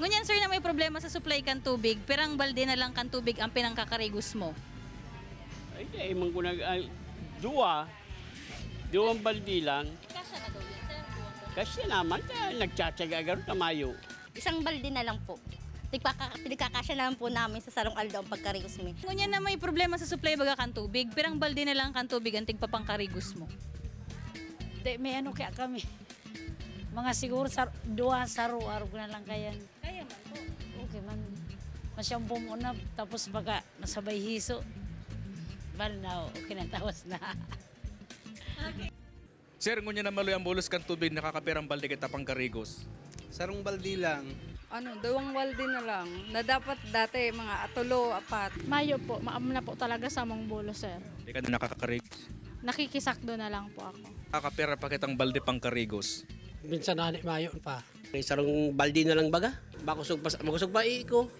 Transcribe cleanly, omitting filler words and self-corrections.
Ngunyan sir na may problema sa supply kan tubig, pirang balde na lang kan tubig ang pinangkakarigos mo. Ay, imong ko duwang baldi lang. Kasya na daw yan sir. Kasi naman, nagtsatsaga agad tamayo. Isang balde na lang po. Pinagkakasya na lang po namin sa Sarong Aldo ang pagkarigos mo. Ngunyan na may problema sa supply baga kan tubig, pirang balde na lang kan tubig ang tigpapangkarigos mo. Di, may ano kaya kami. Mga siguro dua saro-araw na lang kayan. Kaya man po. Okay man. Masyampong muna, tapos baka nasabay hiso. Bal na, okay na, tawas na. Sir, ngunyan na maloy ang bulos kan tubig, nakakapirang balde kita pang karigos. Sarong baldi lang. Dalawang balde na lang. Na dapat dati mga atulo, apat. Mayo po, maam na po talaga sa mong bulo, sir. Hindi ka na nakakakarigos. Nakikisakdo na lang po ako. Nakakapira pa kitang balde pang karigos. Minsan nani mayo pa. May sarong baldi na lang baga. Makusog pa iko.